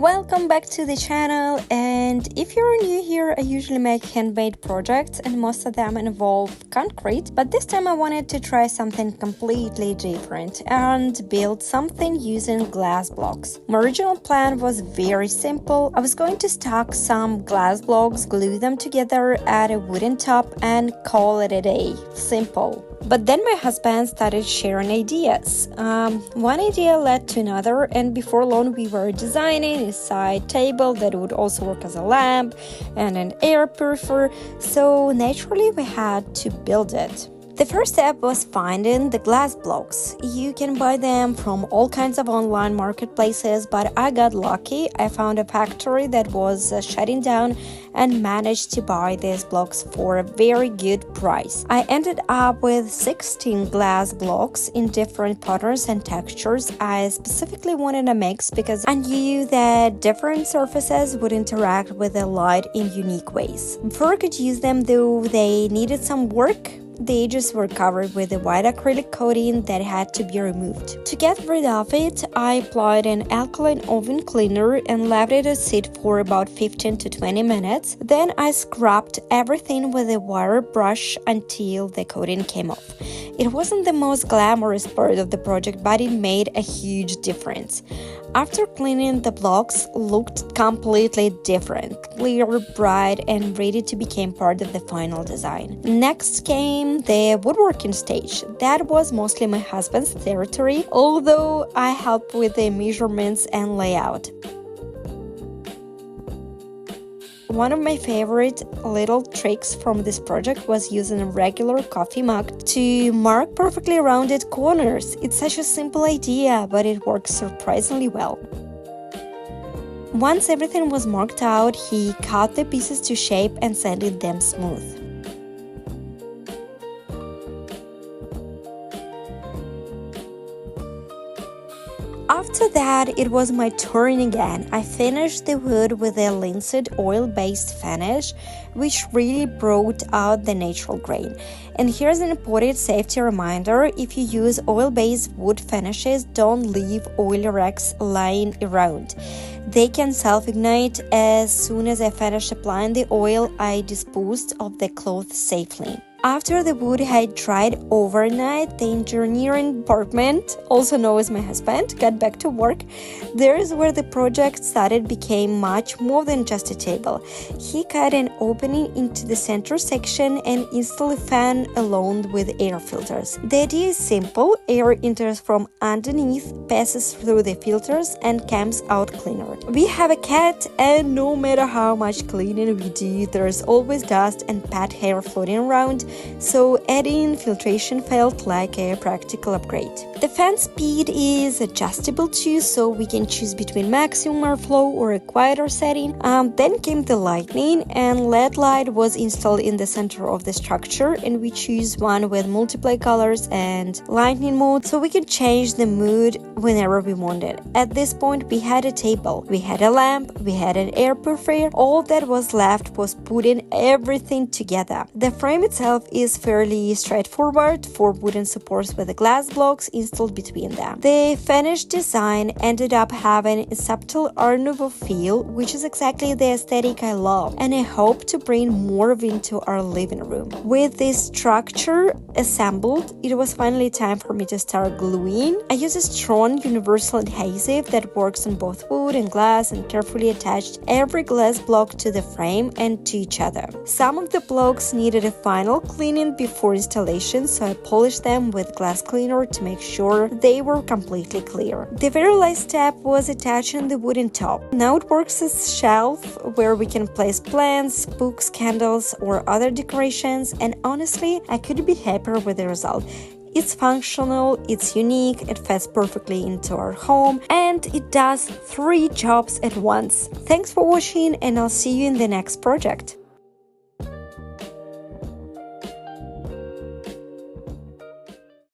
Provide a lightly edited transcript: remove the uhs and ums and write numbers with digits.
Welcome back to the channel, and if you're new here, I usually make handmade projects and most of them involve concrete, but this time I wanted to try something completely different and build something using glass blocks. My original plan was very simple. I was going to stack some glass blocks, glue them together, add a wooden top and call it a day. Simple. But then my husband started sharing ideas. One idea led to another, and before long we were designing a side table that would also work as a lamp and an air purifier, so naturally we had to build it. The first step was finding the glass blocks. You can buy them from all kinds of online marketplaces, but I got lucky. I found a factory that was shutting down and managed to buy these blocks for a very good price. I ended up with 16 glass blocks in different patterns and textures. I specifically wanted a mix because I knew that different surfaces would interact with the light in unique ways. Before I could use them, though, they needed some work. The edges were covered with a white acrylic coating that had to be removed. To get rid of it, I applied an alkaline oven cleaner and left it to sit for about 15 to 20 minutes. Then I scrubbed everything with a wire brush until the coating came off. It wasn't the most glamorous part of the project, but it made a huge difference. After cleaning, the blocks looked completely different, clear, bright, and ready to become part of the final design. Next came the woodworking stage. That was mostly my husband's territory, although I helped with the measurements and layout. One of my favorite little tricks from this project was using a regular coffee mug to mark perfectly rounded corners. It's such a simple idea, but it works surprisingly well. Once everything was marked out, he cut the pieces to shape and sanded them smooth. After that, it was my turn again. I finished the wood with a linseed oil-based finish, which really brought out the natural grain. And here's an important safety reminder: if you use oil-based wood finishes, don't leave oil racks lying around. They can self-ignite. As soon as I finished applying the oil, I disposed of the cloth safely. After the wood had dried overnight, the engineering department, also known as my husband, got back to work. There is where the project started became much more than just a table. He cut an opening into the center section and installed a fan along with air filters. The idea is simple: air enters from underneath, passes through the filters, and comes out cleaner. We have a cat, and no matter how much cleaning we do, there's always dust and pet hair floating around. So adding filtration felt like a practical upgrade. The fan speed is adjustable too, so we can choose between maximum airflow or a quieter setting. Then came the lighting, and LED light was installed in the center of the structure, and we choose one with multiple colors and lighting mode, so we can change the mood whenever we wanted. At this point, we had a table, we had a lamp, we had an air purifier. All that was left was putting everything together. The frame itself is fairly straightforward, 4 wooden supports with the glass blocks installed between them. The finished design ended up having a subtle Art Nouveau feel, which is exactly the aesthetic I love, and I hope to bring more of into our living room. With this structure assembled, it was finally time for me to start gluing. I use a strong universal adhesive that works on both wood and glass and carefully attached every glass block to the frame and to each other. Some of the blocks needed a final cleaning before installation, so I polished them with glass cleaner to make sure they were completely clear. The very last step was attaching the wooden top. Now it works as a shelf where we can place plants, books, candles, or other decorations, and honestly, I couldn't be happier with the result. It's functional, it's unique, it fits perfectly into our home, and it does 3 jobs at once. Thanks for watching, and I'll see you in the next project.